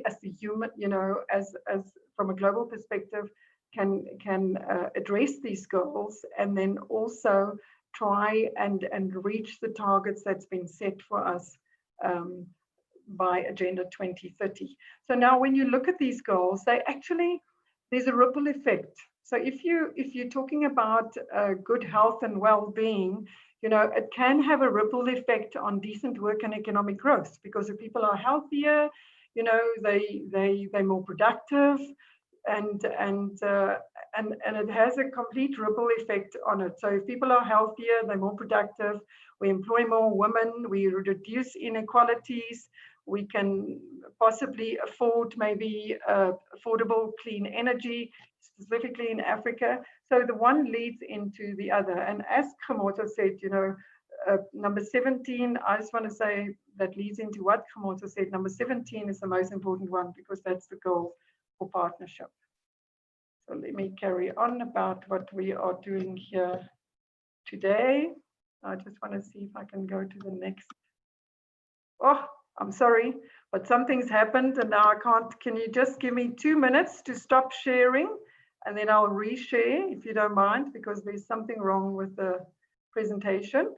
as the human, as from a global perspective, can address these goals, and then also try and reach the targets that's been set for us by Agenda 2030. So now when you look at these goals, there's a ripple effect. So if you're talking about good health and well-being, it can have a ripple effect on decent work and economic growth, because if people are healthier, they're more productive, and it has a complete ripple effect on it. So if people are healthier, they're more productive, we employ more women, we reduce inequalities, we can possibly afford maybe affordable clean energy, specifically in Africa. So the one leads into the other. And as Kgamoto said, number 17, I just want to say that leads into what Kgamoto said. Number 17 is the most important one, because that's the goal for partnership. So let me carry on about what we are doing here today. I just want to see if I can go to the next. Oh, I'm sorry, but something's happened and now I can't. Can you just give me 2 minutes to stop sharing, and then I'll reshare if you don't mind, because there's something wrong with the presentation.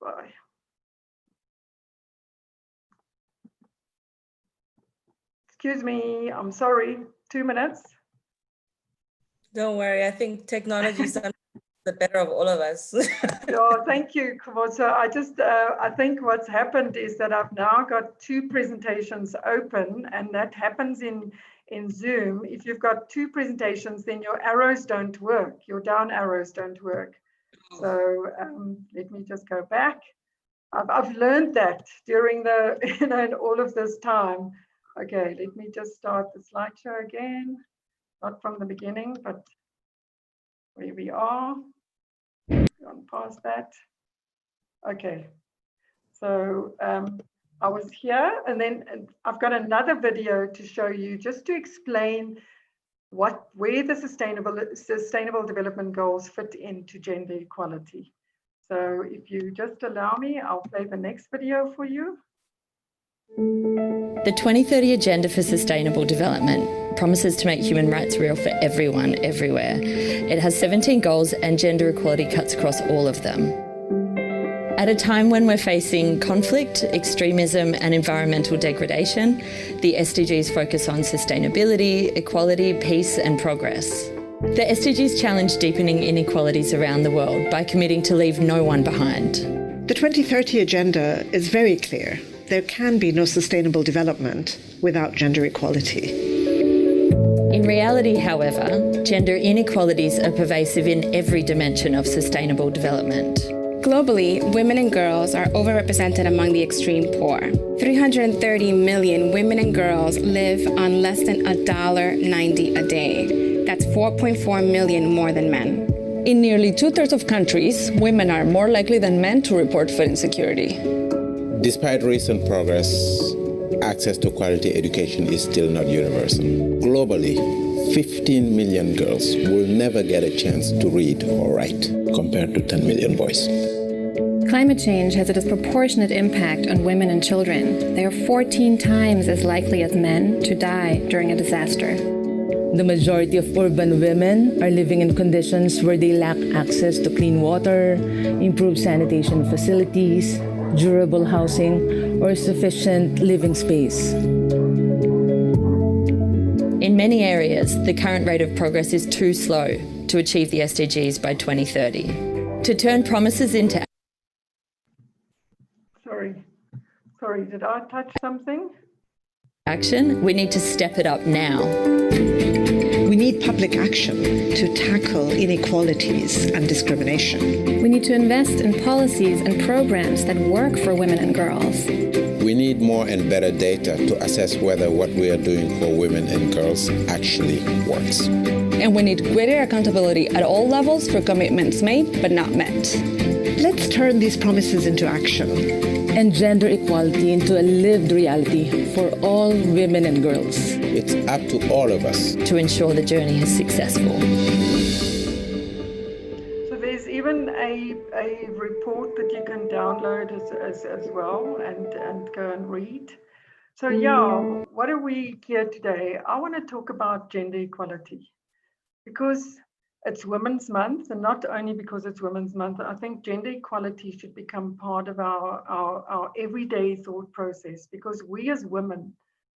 Bye. Excuse me, I'm sorry, 2 minutes. Don't worry, I think technology is the better of all of us. Oh, thank you, Kgamoto. I think what's happened is that I've now got 2 presentations open, and that happens in Zoom. If you've got 2 presentations, then your arrows don't work, your down arrows don't work. So let me just go back. I've learned that during the, in all of this time. Okay, let me just start the slideshow again. Not from the beginning, but where we are. Gone past that. Okay, so I was here, and then I've got another video to show you, just to explain where the sustainable development goals fit into gender equality. So if you just allow me, I'll play the next video for you. The 2030 Agenda for Sustainable Development promises to make human rights real for everyone, everywhere. It has 17 goals, and gender equality cuts across all of them. At a time when we're facing conflict, extremism and environmental degradation, the SDGs focus on sustainability, equality, peace and progress. The SDGs challenge deepening inequalities around the world by committing to leave no one behind. The 2030 Agenda is very clear. There can be no sustainable development without gender equality. In reality, however, gender inequalities are pervasive in every dimension of sustainable development. Globally, women and girls are overrepresented among the extreme poor. 330 million women and girls live on less than $1.90 a day. That's 4.4 million more than men. In nearly 2/3 of countries, women are more likely than men to report food insecurity. Despite recent progress, access to quality education is still not universal. Globally, 15 million girls will never get a chance to read or write, compared to 10 million boys. Climate change has a disproportionate impact on women and children. They are 14 times as likely as men to die during a disaster. The majority of urban women are living in conditions where they lack access to clean water, improved sanitation facilities, durable housing, or sufficient living space. In many areas, the current rate of progress is too slow to achieve the SDGs by 2030. To turn promises into... Sorry, did I touch something? Action, we need to step it up now. We need public action to tackle inequalities and discrimination. We need to invest in policies and programs that work for women and girls. We need more and better data to assess whether what we are doing for women and girls actually works. And we need greater accountability at all levels for commitments made but not met. Let's turn these promises into action. And gender equality into a lived reality for all women and girls. It's up to all of us to ensure the journey is successful. So there's even a report that you can download as well and go and read. So yeah, what are we here today? I want to talk about gender equality because it's Women's Month, and not only because it's Women's Month. I think gender equality should become part of our everyday thought process, because we as women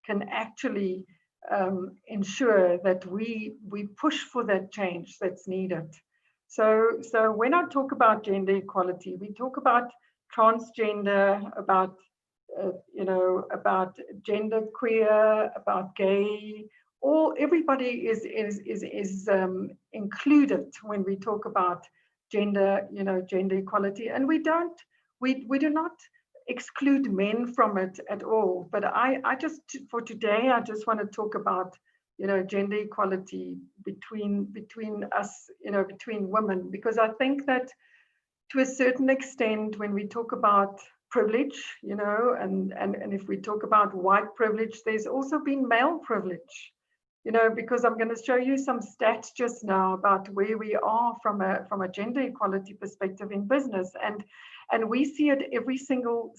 can actually ensure that we push for that change that's needed. So when I talk about gender equality, we talk about transgender, about about gender queer, about gay. Everybody is included when we talk about gender, gender equality, and we do not exclude men from it at all. But I just, for today, I just want to talk about gender equality between us, between women, because I think that to a certain extent, when we talk about privilege, and if we talk about white privilege, there's also been male privilege, because I'm going to show you some stats just now about where we are from a gender equality perspective in business, and we see it every single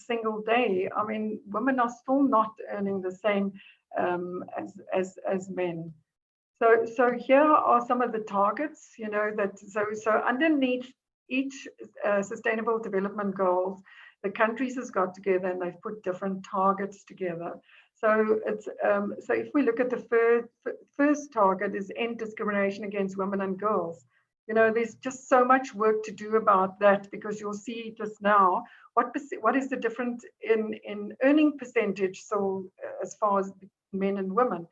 day. I mean, women are still not earning the same as men. So here are some of the targets, so underneath each sustainable development goals, the countries has got together and they've put different targets together. So it's so if we look at the first target is end discrimination against women and girls. There's just so much work to do about that, because you'll see just now what is the difference in earning percentage, so as far as men and women.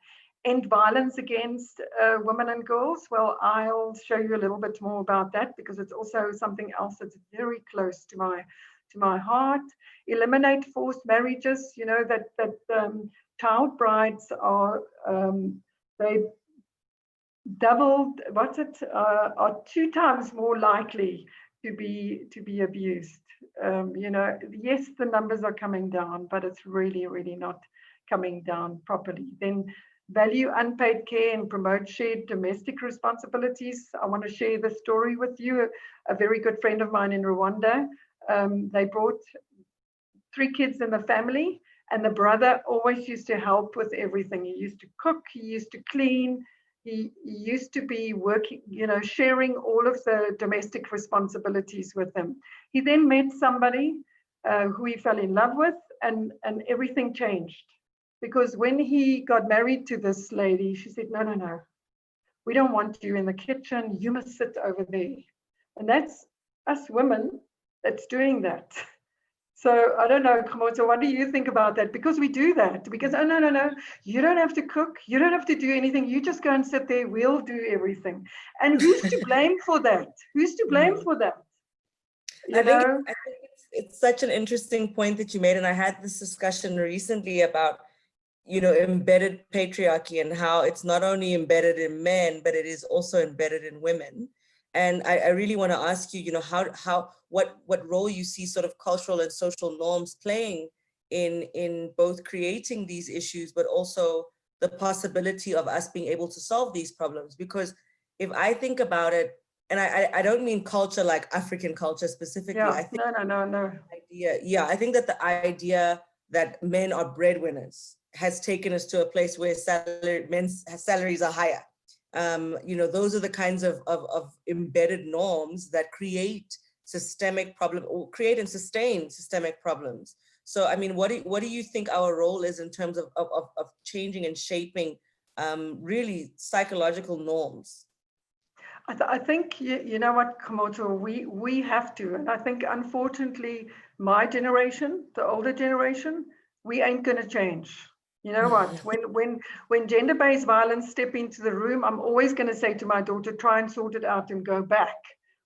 End violence against women and girls. Well, I'll show you a little bit more about that, because it's also something else that's very close to my heart. Eliminate forced marriages. That child brides are they doubled. Are 2 times more likely to be abused. Yes, the numbers are coming down, but it's really not coming down properly. Then value unpaid care and promote shared domestic responsibilities. I want to share the story with you. A very good friend of mine in Rwanda, they brought 3 kids in the family, and the brother always used to help with everything. He used to cook, he used to clean, he used to be working, sharing all of the domestic responsibilities with them. He then met somebody who he fell in love with, and everything changed. Because when he got married to this lady, she said, no, we don't want you in the kitchen. You must sit over there. And that's us women that's doing that. So I don't know, Kamoto, what do you think about that? Because we do that. Because, oh, no, you don't have to cook. You don't have to do anything. You just go and sit there. We'll do everything. And who's to blame for that? Who's to blame for that? I think it's such an interesting point that you made. And I had this discussion recently about embedded patriarchy, and how it's not only embedded in men, but it is also embedded in women. And I really want to ask you, what role you see sort of cultural and social norms playing in both creating these issues, but also the possibility of us being able to solve these problems. Because if I think about it, and I don't mean culture like African culture specifically. Yeah, I think no. I think that the idea that men are breadwinners has taken us to a place where men's salaries are higher. Those are the kinds of embedded norms that create systemic problem, or create and sustain systemic problems. So, I mean, what do you think our role is in terms of changing and shaping really psychological norms? I think, you know what, Kamoto, we have to. And I think, unfortunately, my generation, the older generation, we ain't going to change. You know what, when gender-based violence step into the room, I'm always going to say to my daughter, try and sort it out and go back,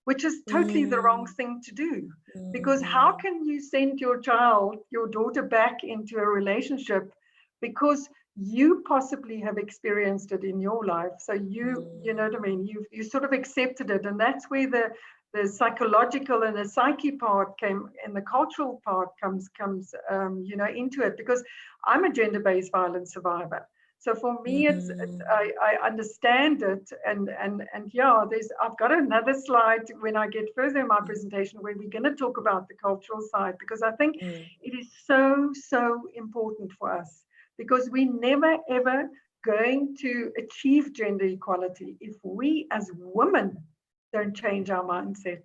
which is totally the wrong thing to do. Because how can you send your daughter back into a relationship because you possibly have experienced it in your life? So you know what I mean, you sort of accepted it. And that's where the psychological and the psyche part came, and the cultural part comes into it, because I'm a gender-based violence survivor. So for me, I understand it, and yeah, I've got another slide when I get further in my presentation where we're going to talk about the cultural side, because I think it is so important for us, because we never ever going to achieve gender equality if we as women don't change our mindset.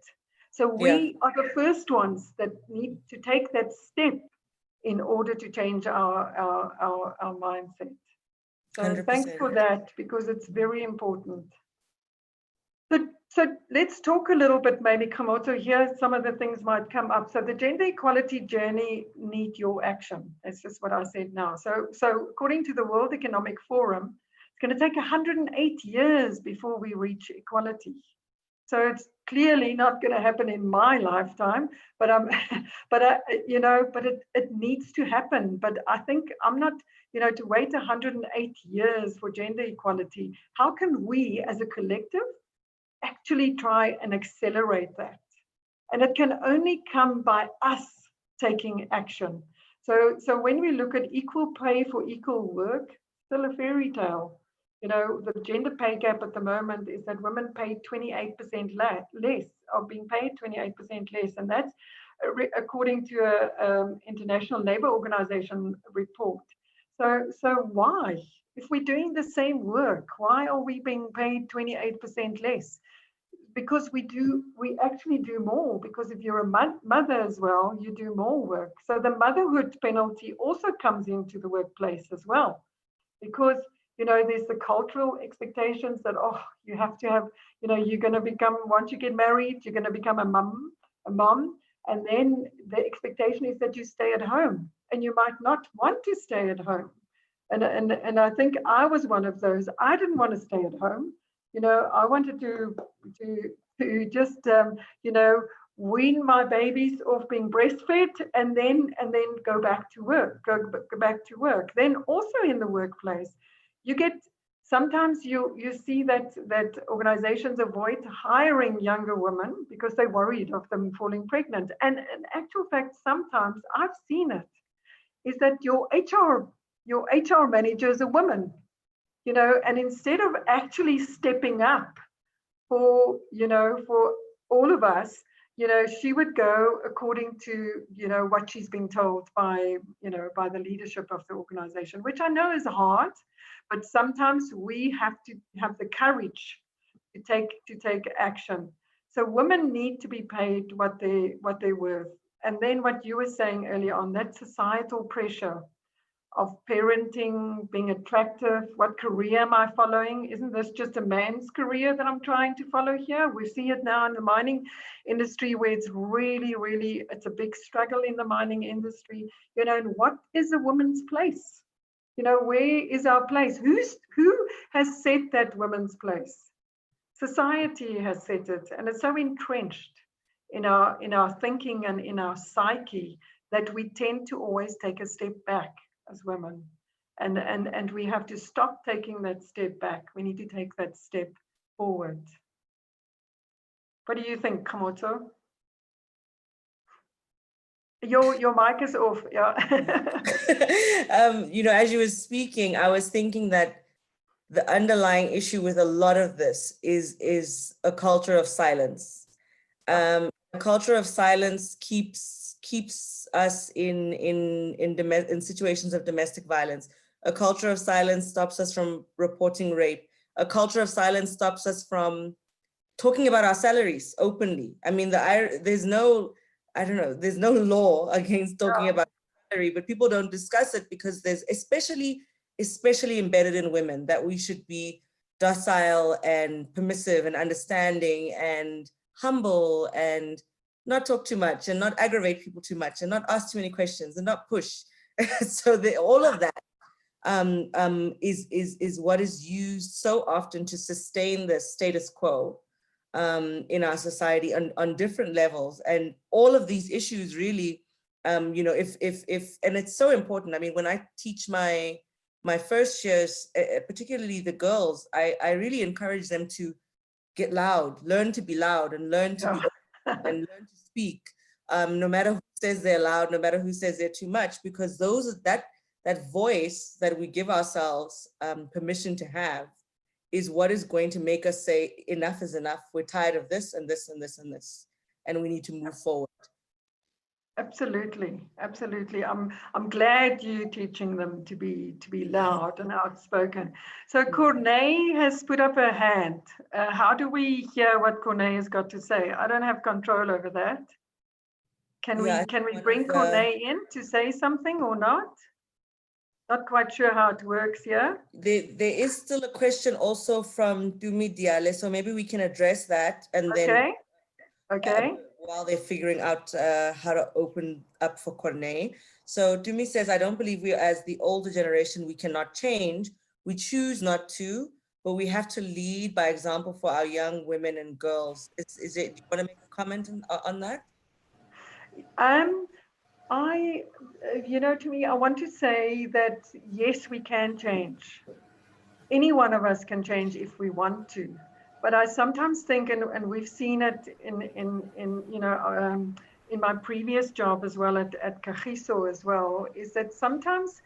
So we are the first ones that need to take that step in order to change our mindset. So 100%. thanks for that, because it's very important. So let's talk a little bit, maybe Kamoto, here some of the things might come up. So the gender equality journey need your action. That's just what I said now. So according to the World Economic Forum, it's going to take 108 years before we reach equality. So it's clearly not going to happen in my lifetime, but it needs to happen. But I think I'm not, to wait 108 years for gender equality. How can we as a collective actually try and accelerate that? And it can only come by us taking action. So when we look at equal pay for equal work, still a fairy tale. The gender pay gap at the moment is that women pay 28% less, are being paid 28% less. And that's according to an International Labour Organization report. So why? If we're doing the same work, why are we being paid 28% less? Because we actually do more, because if you're a mother as well, you do more work. So the motherhood penalty also comes into the workplace as well, because there's the cultural expectations that, you have to have, you're going to become, once you get married, you're going to become a mom, and then the expectation is that you stay at home, and you might not want to stay at home. And I think I was one of those. I didn't want to stay at home. I wanted to just, wean my babies off being breastfed, and then go back to work. Then also in the workplace, you get, sometimes you see that organizations avoid hiring younger women because they're worried of them falling pregnant. And in actual fact, sometimes I've seen it, is that your HR manager is a woman, and instead of actually stepping up for all of us, she would go according to, what she's been told by the leadership of the organization, which I know is hard, but sometimes we have to have the courage to take action. So women need to be paid what they're worth. And then what you were saying earlier on, that societal pressure of parenting, being attractive, what career am I following? Isn't this just a man's career that I'm trying to follow here? We see it now in the mining industry, where it's really, really, it's a big struggle in the mining industry. And what is a woman's place? Where is our place? Who has set that woman's place? Society has set it, and it's so entrenched in our thinking and in our psyche that we tend to always take a step back as women, and we have to stop taking that step back. We need to take that step forward. What do you think, Kamoto? Your mic is off. Yeah. As you were speaking, I was thinking that the underlying issue with a lot of this is a culture of silence. A culture of silence keeps us in situations of domestic violence. A culture of silence stops us from reporting rape. A culture of silence stops us from talking about our salaries openly. I mean, there's no law against talking about salary, but people don't discuss it because there's especially embedded in women that we should be docile and permissive and understanding and humble and not talk too much and not aggravate people too much and not ask too many questions and not push. So all of that is what is used so often to sustain the status quo in our society on different levels. And all of these issues really, if and it's so important. I mean, when I teach my first years, particularly the girls, I really encourage them to get loud, learn to be loud, and learn to be open and learn to speak, no matter who says they're loud, no matter who says they're too much, because that voice that we give ourselves permission to have is what is going to make us say, enough is enough. We're tired of this and this and this and this, and we need to move forward. Absolutely, absolutely. I'm glad you're teaching them to be loud and outspoken. So Cornée has put up her hand. How do we hear what Cornée has got to say? I don't have control over that. Can we bring Cornée in to say something or not? Not quite sure how it works here. There is still a question also from Dumi Diale, so maybe we can address that and then while they're figuring out how to open up for Cornée. So Dumi says, I don't believe we, as the older generation, we cannot change. We choose not to, but we have to lead by example for our young women and girls. Do you want to make a comment on that? To me, I want to say that yes, we can change. Any one of us can change if we want to. But I sometimes think, and we've seen it in my previous job as well at Kagiso as well, is that sometimes,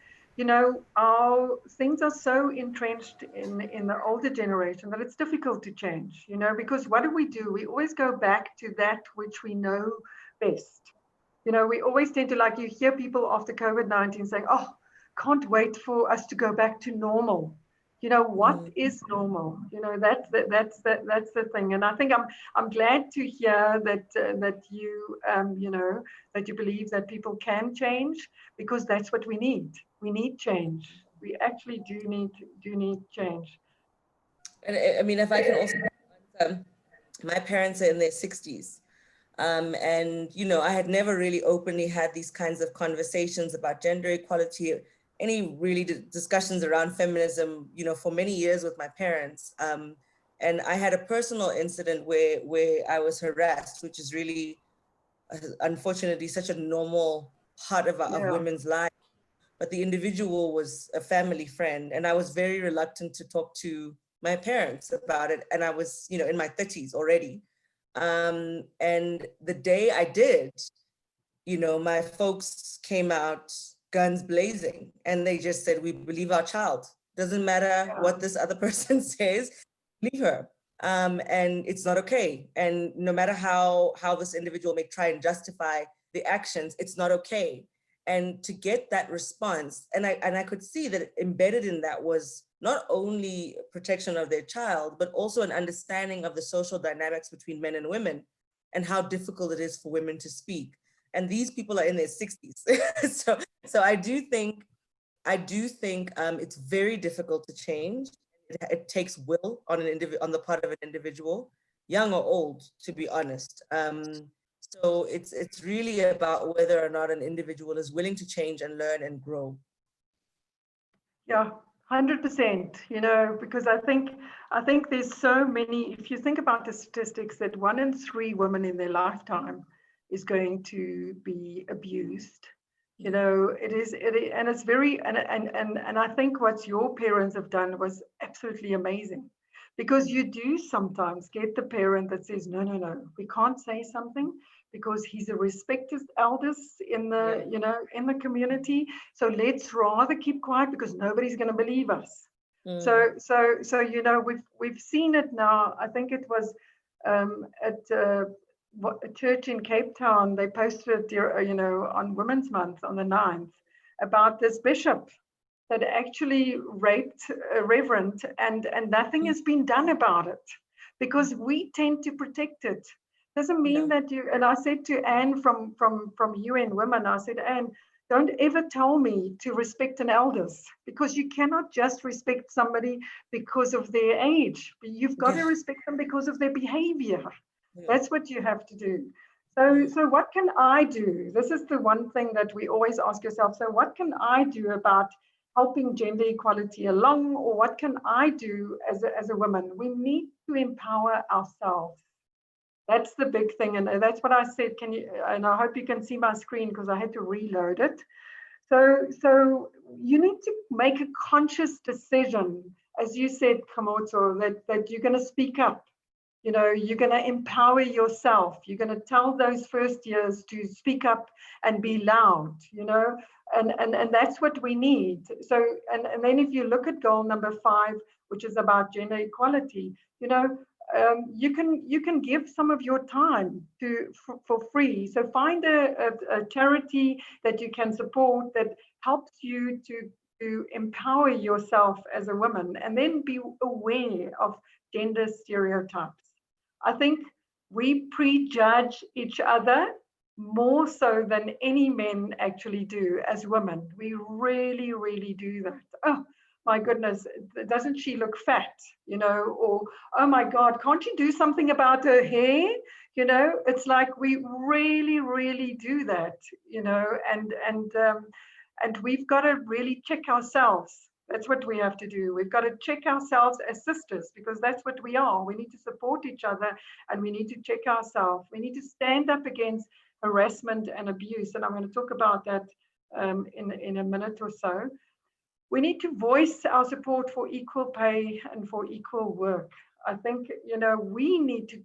our things are so entrenched in the older generation that it's difficult to change, because what do? We always go back to that which we know best. We always tend to, like, you hear people after COVID-19 saying, oh, can't wait for us to go back to normal. What is normal? That's the thing. And I think I'm glad to hear that you that you believe that people can change, because that's what we need. We need change. We actually do need change. And I mean, if I can also, my parents are in their 60s. And, I had never really openly had these kinds of conversations about gender equality, any really discussions around feminism, for many years with my parents. And I had a personal incident where I was harassed, which is really, unfortunately, such a normal part of women's lives. But the individual was a family friend, and I was very reluctant to talk to my parents about it. And I was, in my 30s already. And the day I did, my folks came out guns blazing, and they just said, we believe our child. Doesn't matter what this other person says, believe her. And it's not okay. And no matter how this individual may try and justify the actions, it's not okay. And to get that response, and I could see that embedded in that was not only protection of their child, but also an understanding of the social dynamics between men and women and how difficult it is for women to speak. And these people are in their 60s. So I do think it's very difficult to change. It takes will on the part of an individual, young or old, to be honest. So it's really about whether or not an individual is willing to change and learn and grow. Yeah, 100%, because I think there's so many, if you think about the statistics, that 1 in 3 women in their lifetime is going to be abused. And it's very, and I think what your parents have done was absolutely amazing, because you do sometimes get the parent that says, no, we can't say something because he's a respected eldest in the, in the community. So let's rather keep quiet because nobody's going to believe us. So we've seen it now. I think it was at a church in Cape Town. They posted, on Women's Month on the 9th about this bishop that actually raped a reverend, and nothing has been done about it because we tend to protect it. Doesn't mean that you, and I said to Anne from UN Women, I said, Anne, don't ever tell me to respect an elders, because you cannot just respect somebody because of their age. You've got to respect them because of their behavior. That's what you have to do. So what can I do? This is the one thing that we always ask yourself. So what can I do about helping gender equality along, or what can I do as a woman? We need to empower ourselves. That's the big thing, and that's what I said. And I hope you can see my screen because I had to reload it. So you need to make a conscious decision, as you said, Kamoto, that you're going to speak up. You're going to empower yourself. You're going to tell those first years to speak up and be loud, and that's what we need. So, and then if you look at goal number 5, which is about gender equality, you can give some of your time for free. So find a charity that you can support that helps you to empower yourself as a woman, and then be aware of gender stereotypes. I think we prejudge each other more so than any men actually do as women. We really, really do that. Oh, my goodness, doesn't she look fat? Or, oh my God, can't you do something about her hair? It's like we really, really do that, and we've got to really check ourselves. That's what we have to do. We've got to check ourselves as sisters, because that's what we are. We need to support each other, and we need to check ourselves. We need to stand up against harassment and abuse. And I'm going to talk about that in a minute or so. We need to voice our support for equal pay and for equal work. I think, we need to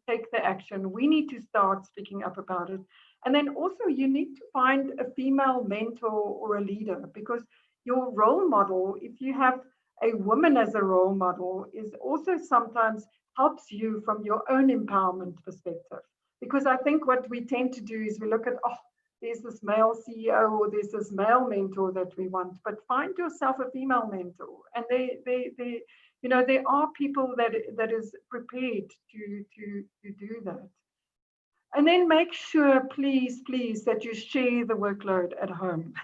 take the action. We need to start speaking up about it. And then also you need to find a female mentor or a leader, because your role model, if you have a woman as a role model, is also sometimes helps you from your own empowerment perspective. Because I think what we tend to do is we look at, there's this male CEO or there's this male mentor that we want, but find yourself a female mentor. And there are people that is prepared to do that. And then make sure, please, that you share the workload at home.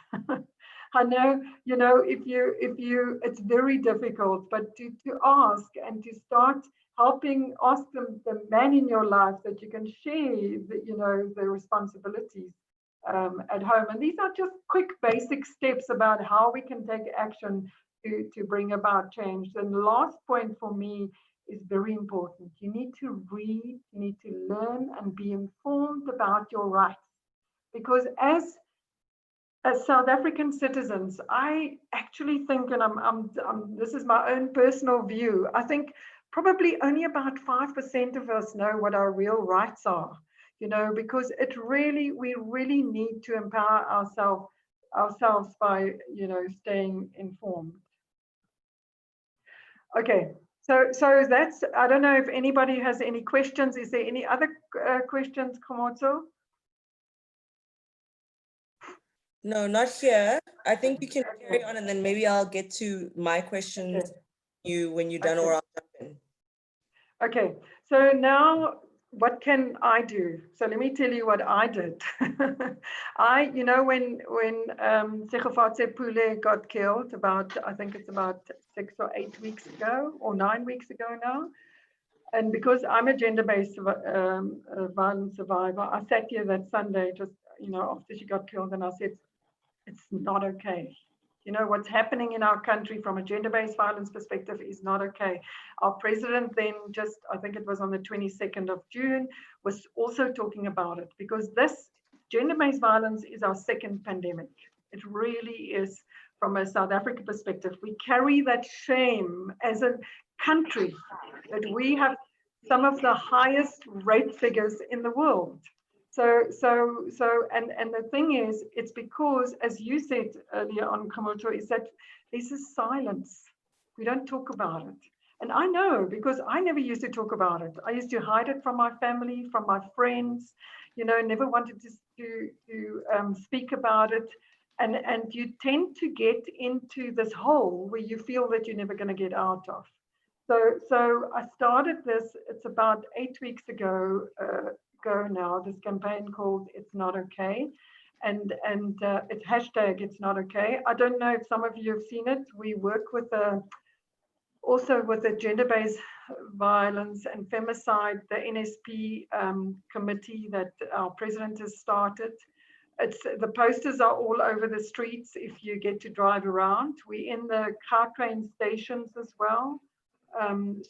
I know, if you, it's very difficult, but to ask and to start helping, ask the man in your life that you can share the responsibilities at home. And these are just quick basic steps about how we can take action to bring about change. And the last point for me is very important. You need to read, you need to learn and be informed about your rights. Because as South African citizens, I actually think, and this is my own personal view, I think probably only about 5% of us know what our real rights are, because we really need to empower ourselves by, staying informed. Okay, so that's, I don't know if anybody has any questions. Is there any other questions, Komoto? No, not here. I think you can carry on, and then maybe I'll get to my questions when you're done, or I'll jump in. Okay, so now what can I do? So let me tell you what I did. When Tshegofatse Pule got killed I think it's about 6 or 8 weeks ago, or 9 weeks ago now. And because I'm a gender-based violence survivor, I sat here that Sunday, just, after she got killed, and I said, it's not okay. What's happening in our country from a gender-based violence perspective is not okay. Our president then I think it was on the 22nd of June, was also talking about it, because this gender-based violence is our second pandemic. It really is. From a South African perspective, we carry that shame as a country that we have some of the highest rape figures in the world. And the thing is, it's because, as you said earlier on, Komoto, is that this is silence. We don't talk about it. And I know, because I never used to talk about it. I used to hide it from my family, from my friends, never wanted to speak about it. And you tend to get into this hole where you feel that you're never going to get out of. So I started this, it's about 8 weeks ago now, this campaign called It's Not Okay. And it's hashtag It's Not Okay. I don't know if some of you have seen it. We work with also with the gender-based violence and femicide, the NSP committee that our president has started. The posters are all over the streets if you get to drive around. We're in the car train stations as well.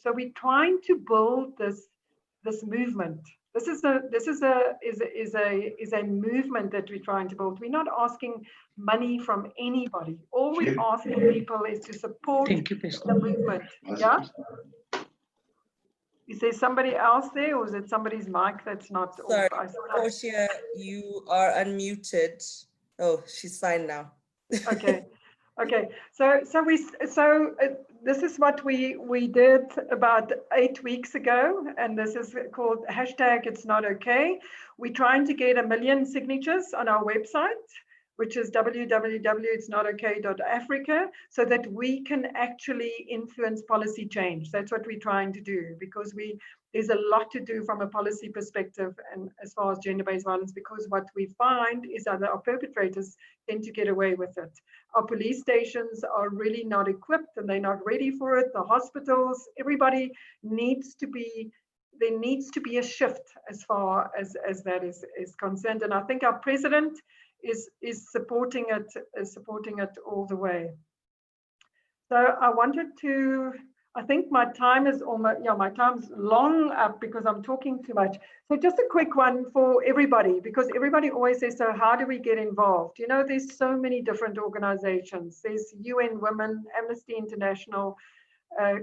So we're trying to build this movement. This is a movement that we're trying to build. We're not asking money from anybody. All we're asking people is to support the movement. Yeah. Is there somebody else there, or is it somebody's mic that's not Sorry, off? Portia, you are unmuted. Oh, she's fine now. Okay. Okay, so this is what we did about 8 weeks ago, and this is called #It'sNotOkay. We're trying to get 1 million signatures on our website, which is www.itsnotokay.africa, so that we can actually influence policy change. That's what we're trying to do, because there's a lot to do from a policy perspective and as far as gender-based violence, because what we find is that our perpetrators tend to get away with it. Our police stations are really not equipped and they're not ready for it. The hospitals, everybody needs to be, there needs to be a shift as far as that is concerned. And I think our president is supporting it all the way. So I wanted to, I think my time is almost, yeah, my time's long up because I'm talking too much. So just a quick one for everybody, because everybody always says, so how do we get involved? You know, there's so many different organizations. There's UN Women, Amnesty International,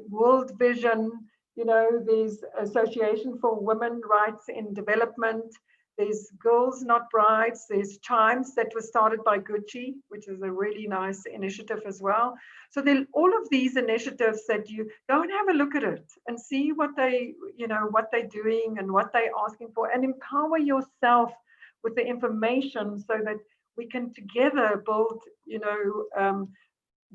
World Vision, you know, there's Association for Women Rights in Development. There's Girls Not Brides, there's Chimes that was started by Gucci, which is a really nice initiative as well. So then all of these initiatives that you go and have a look at it and see what they, you know, what they're doing and what they're asking for, and empower yourself with the information so that we can together build, you know,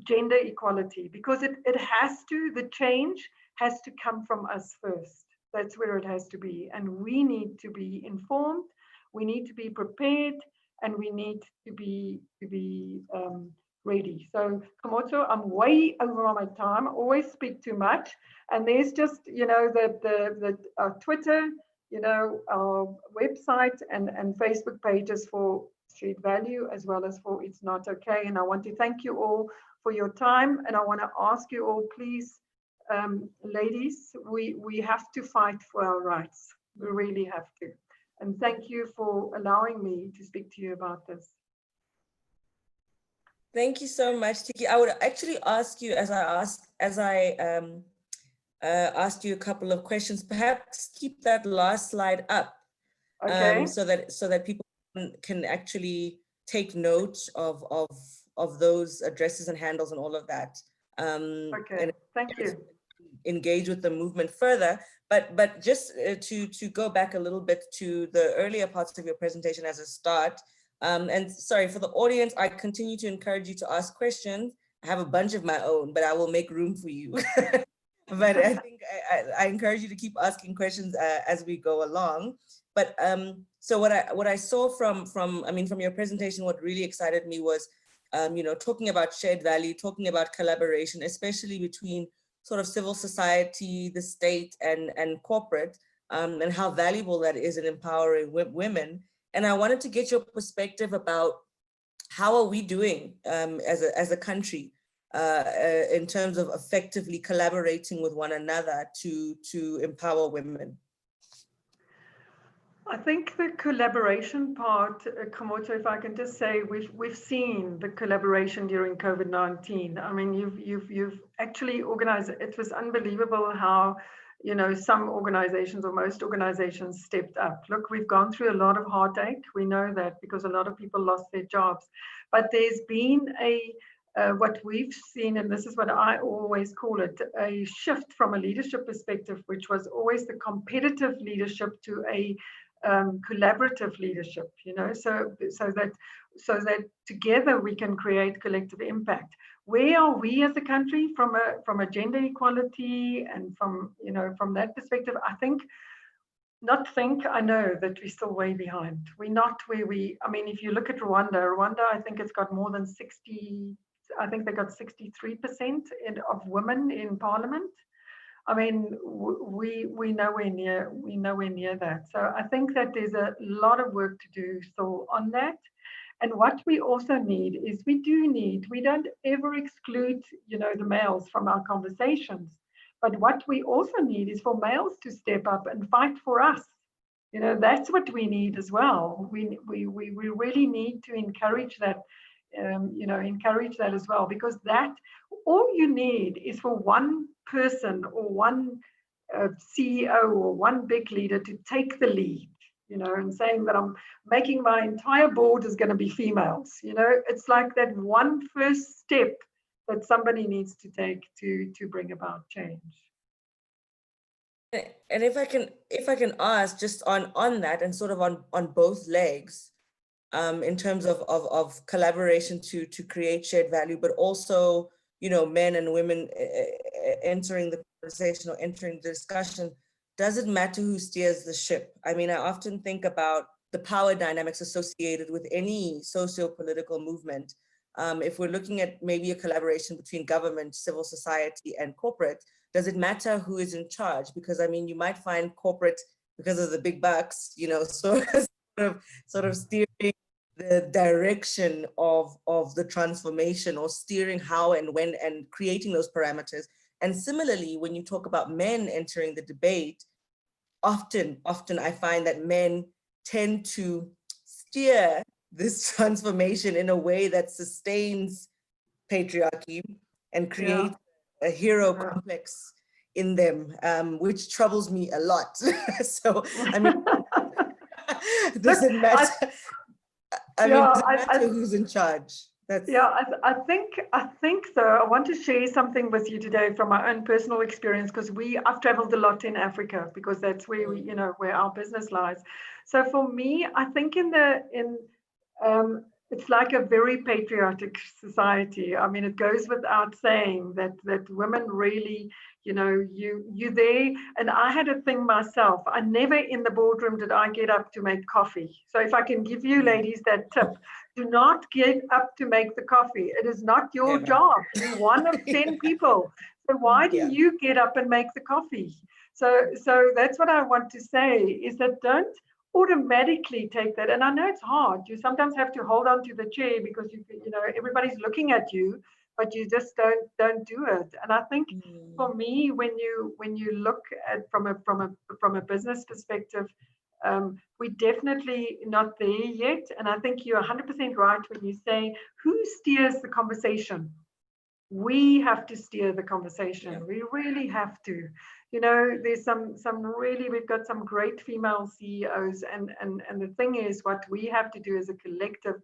gender equality, because it has to, the change has to come from us first. That's where it has to be. And we need to be informed, we need to be prepared, and we need to be ready. So, Kamoto, I'm way over my time. I always speak too much. And there's just, you know, our Twitter, you know, our website and Facebook pages for Street Value as well as for It's Not Okay. And I want to thank you all for your time. And I want to ask you all, please, ladies, we have to fight for our rights. We really have to. And thank you for allowing me to speak to you about this. Thank you so much, Tiki. I would actually ask you, as I asked you a couple of questions, perhaps keep that last slide up, okay. so that people can actually take note of those addresses and handles and all of that. Okay, and thank you. Engage with the movement further, but just to go back a little bit to the earlier parts of your presentation as a start, and sorry for the audience, I continue to encourage you to ask questions. I have a bunch of my own, but I will make room for you. But I think I encourage you to keep asking questions as we go along. But so what I saw from your presentation, what really excited me was, you know, talking about shared value, talking about collaboration, especially between sort of civil society, the state, and corporate, and how valuable that is in empowering women. And I wanted to get your perspective about how are we doing as a country in terms of effectively collaborating with one another to empower women. I think the collaboration part, Kamoto, if I can just say, we've seen the collaboration during COVID-19. I mean, you've actually organized. It was unbelievable how, you know, some organizations or most organizations stepped up. Look, we've gone through a lot of heartache. We know that because a lot of people lost their jobs. But there's been what we've seen, and this is what I always call it, a shift from a leadership perspective, which was always the competitive leadership, to a collaborative leadership, you know, so that together we can create collective impact. Where are we as a country from a gender equality and from, you know, from that perspective? I know that we're still way behind. We're not where I mean, if you look at Rwanda, I think it's got more than 60, I think they got 63% of women in parliament. I mean, we're nowhere near that. So I think that there's a lot of work to do still on that. And what we also need is we don't ever exclude, you know, the males from our conversations. But what we also need is for males to step up and fight for us. You know, that's what we need as well. We really need to encourage that, you know, encourage that as well, because that all you need is for one person or one CEO or one big leader to take the lead, and saying that I'm making my entire board is going to be females. It's like that one first step that somebody needs to take to bring about change. And if I can ask just on that, and sort of on both legs, in terms of collaboration to create shared value, but also, men and women entering the conversation or entering the discussion, does it matter who steers the ship? I mean, I often think about the power dynamics associated with any socio-political movement. If we're looking at maybe a collaboration between government, civil society, and corporate, does it matter who is in charge? Because I mean, you might find corporate, because of the big bucks, sort of steering the direction of the transformation, or steering how and when, and creating those parameters. And similarly, when you talk about men entering the debate, often I find that men tend to steer this transformation in a way that sustains patriarchy and creates a hero complex in them, which troubles me a lot. So, I mean, does it matter? Does it matter who's in charge? I think so. I want to share something with you today from my own personal experience, because I've traveled a lot in Africa, because that's where where our business lies. So for me, I think it's like a very patriotic society. I mean, it goes without saying that women really, you there. And I had a thing myself. I never in the boardroom did I get up to make coffee. So if I can give you ladies that tip, do not get up to make the coffee. It is not your job. You're one of 10 people. So why do you get up and make the coffee? So that's what I want to say, is that don't automatically take that. And I know it's hard. You sometimes have to hold on to the chair because everybody's looking at you, but you just don't do it. And I think for me, when you look at from a business perspective, we're definitely not there yet. And I think you're 100% right when you say, who steers the conversation? We have to steer the conversation. Yeah. We really have to. There's some really, we've got some great female CEOs, and the thing is, what we have to do as a collective,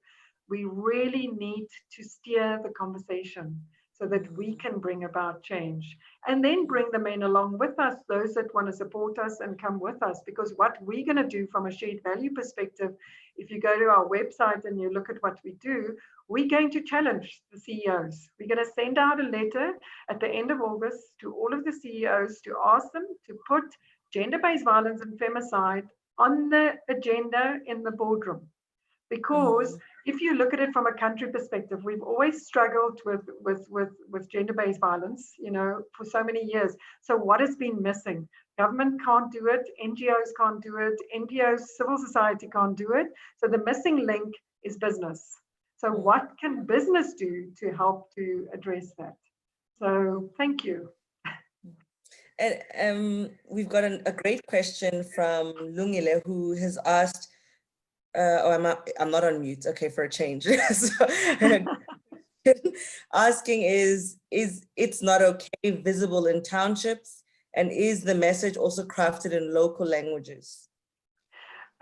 we really need to steer the conversation so that we can bring about change, and then bring the men along with us, those that want to support us and come with us. Because what we're going to do from a shared value perspective, if you go to our website and you look at what we do, we're going to challenge the CEOs. We're going to send out a letter at the end of August to all of the CEOs to ask them to put gender-based violence and femicide on the agenda in the boardroom. Because if you look at it from a country perspective, we've always struggled with gender-based violence, for so many years. So what has been missing? Government can't do it, NGOs can't do it, NPOs, civil society can't do it. So the missing link is business. So what can business do to help to address that? So thank you. And we've got a great question from Lungile, who has asked, I'm not on mute, okay, for a change. So, asking is it's not okay visible in townships, and is the message also crafted in local languages?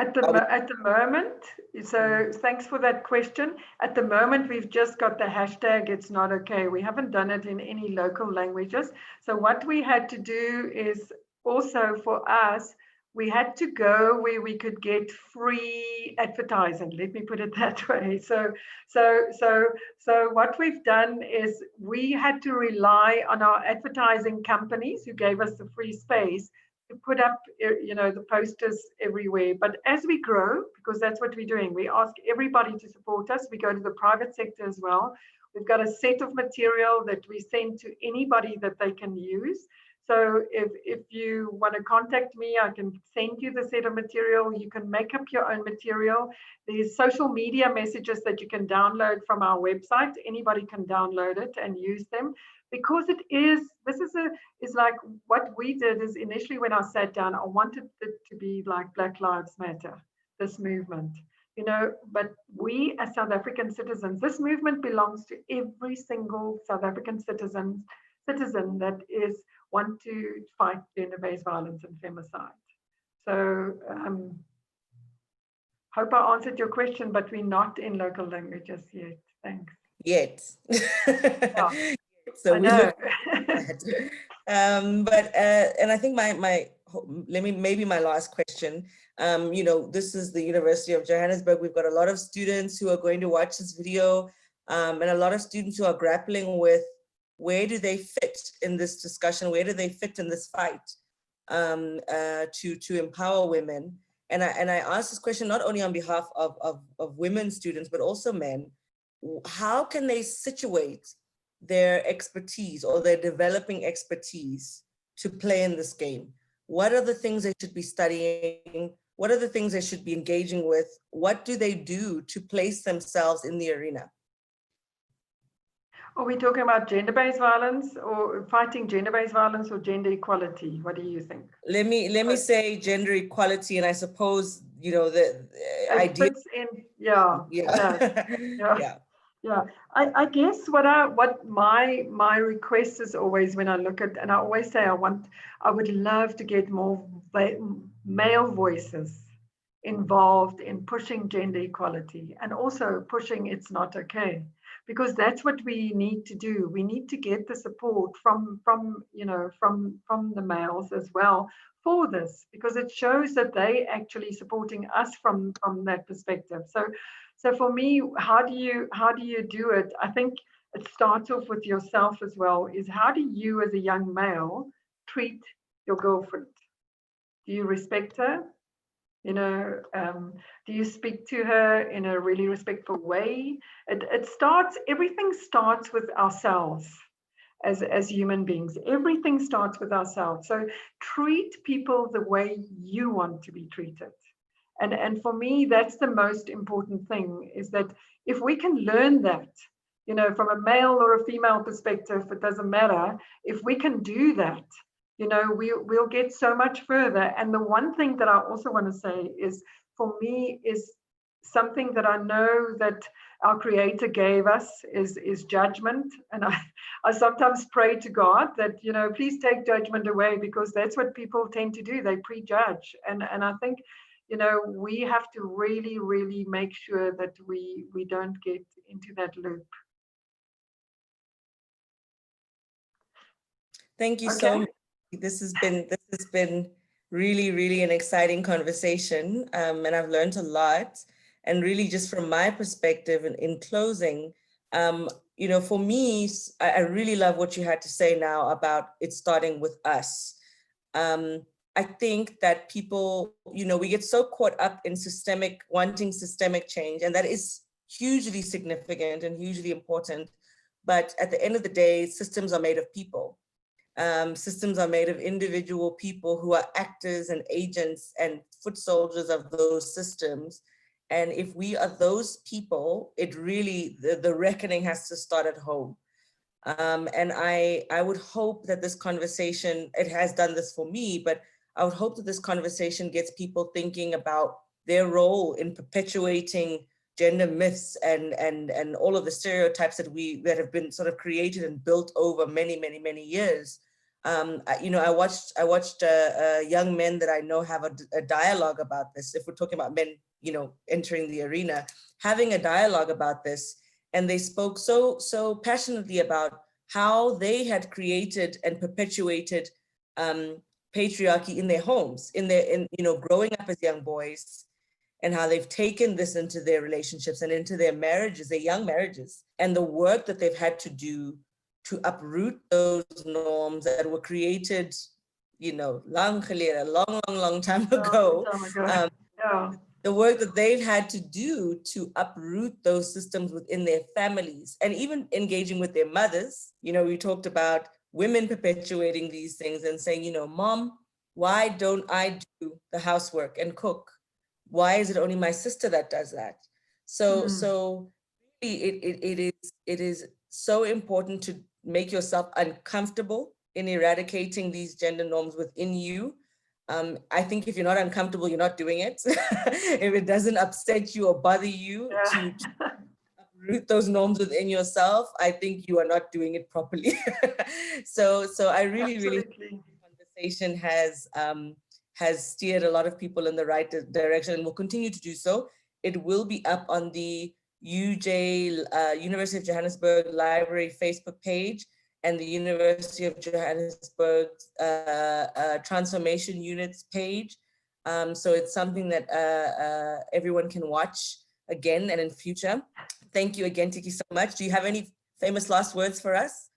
At the moment, so thanks for that question. At the moment, we've just got the hashtag "It's Not Okay." We haven't done it in any local languages. So what we had to do is also, for us, we had to go where we could get free advertising. Let me put it that way. So what we've done is we had to rely on our advertising companies who gave us the free space to put up, the posters everywhere. But as we grow, because that's what we're doing, we ask everybody to support us. We go to the private sector as well. We've got a set of material that we send to anybody that they can use. So if you want to contact me, I can send you the set of material. You can make up your own material. There's social media messages that you can download from our website. Anybody can download it and use them. Because is like what we did is, initially when I sat down, I wanted it to be like Black Lives Matter, this movement, but we as South African citizens, this movement belongs to every single South African citizen that is want to fight gender-based violence and femicide. So hope I answered your question, but we're not in local languages yet. Thanks. Yet. Yeah, So I we know. look at that. And I think maybe my last question, this is the University of Johannesburg. We've got a lot of students who are going to watch this video, and a lot of students who are grappling with where do they fit in this discussion? Where do they fit in this fight to empower women? And I ask this question not only on behalf of women students, but also men. How can they situate their expertise or their developing expertise to play in this game? What are the things they should be studying? What are the things they should be engaging with? What do they do to place themselves in the arena? Are we talking about gender-based violence or fighting gender-based violence or gender equality? What do you think? Let me say gender equality, and I suppose, the idea. Yeah. I guess what my request is always when I look at, and I always say I would love to get more male voices involved in pushing gender equality and also pushing it's not okay, because that's what we need to do. We need to get the support from the males as well for this, because it shows that they actually supporting us from that perspective. So for me, how do you do it? I think it starts off with yourself as well, is how do you as a young male treat your girlfriend? Do you respect her? Do you speak to her in a really respectful way? Everything starts with ourselves as human beings. Everything starts with ourselves. So treat people the way you want to be treated. And for me, that's the most important thing, is that if we can learn that, from a male or a female perspective, it doesn't matter. If we can do that, we'll get so much further. And the one thing that I also want to say is, for me, is something that I know that our Creator gave us is judgment. And I sometimes pray to God that, please take judgment away, because that's what people tend to do. They prejudge. And I think, we have to really, really make sure that we don't get into that loop. Thank you so much. This has been really, really an exciting conversation, and I've learned a lot. And really, just from my perspective, and in closing, for me, I really love what you had to say now about it starting with us. I think that people, we get so caught up in wanting systemic change, and that is hugely significant and hugely important. But at the end of the day, systems are made of people. Systems are made of individual people who are actors and agents and foot soldiers of those systems. And if we are those people, it really, the reckoning has to start at home. And I would hope that this conversation, it has done this for me, but I would hope that this conversation gets people thinking about their role in perpetuating gender myths and all of the stereotypes that have been sort of created and built over many, many, many years. I watched young men that I know have a dialogue about this. If we're talking about men, entering the arena, having a dialogue about this, and they spoke so passionately about how they had created and perpetuated patriarchy in their homes, growing up as young boys, and how they've taken this into their relationships and into their marriages, their young marriages, and the work that they've had to do to uproot those norms that were created, long time ago. The work that they've had to do to uproot those systems within their families, and even engaging with their mothers. We talked about women perpetuating these things and saying, Mom, why don't I do the housework and cook? Why is it only my sister that does that? So it is so important to make yourself uncomfortable in eradicating these gender norms within you. I think if you're not uncomfortable, you're not doing it. If it doesn't upset you or bother you, to root those norms within yourself, I think you are not doing it properly. So I really think the conversation has steered a lot of people in the right direction and will continue to do so. It will be up on the UJ University of Johannesburg Library Facebook page and the University of Johannesburg Transformation Units page. So it's something that everyone can watch again and in future. Thank you again, Tiki, so much. Do you have any famous last words for us?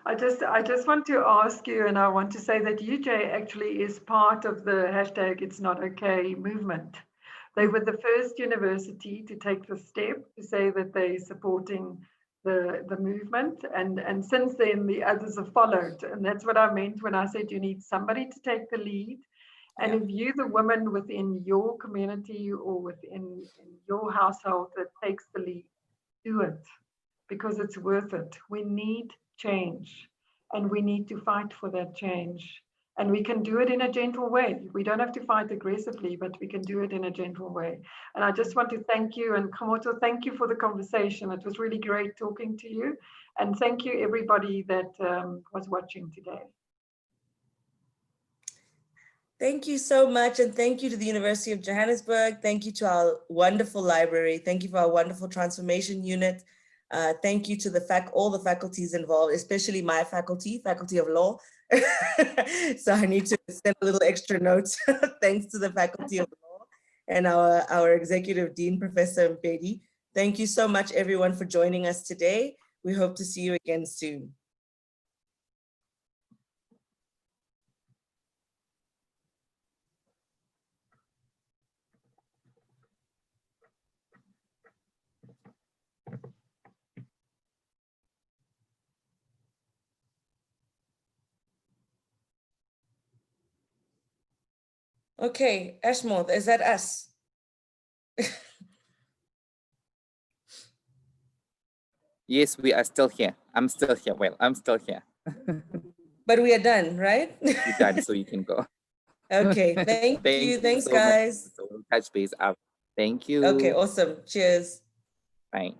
I just want to ask you, and I want to say that UJ actually is part of the hashtag It's Not Okay movement. They were the first university to take the step to say that they're supporting the movement, and since then the others have followed. And that's what I meant when I said you need somebody to take the lead. And if you, the woman within your community or within your household that takes the lead, do it, because it's worth it. We need change, and we need to fight for that change. And we can do it in a gentle way. We don't have to fight aggressively, but we can do it in a gentle way. And I just want to thank you, and Kamoto, thank you for the conversation. It was really great talking to you. And thank you everybody that was watching today. Thank you so much. And thank you to the University of Johannesburg. Thank you to our wonderful library. Thank you for our wonderful transformation unit. Thank you to all the faculties involved, especially my faculty of law. So I need to send a little extra note. Thanks to the faculty of law and our executive dean, Professor Mpedi. Thank you so much, everyone, for joining us today. We hope to see you again soon. Okay, Ashmore, is that us? Yes, we are still here. I'm still here. Well, I'm still here. But we are done, right? You're done, so you can go. Okay, thank you. Thanks, so guys. So we'll touch base up. Thank you. Okay, awesome. Cheers. Bye.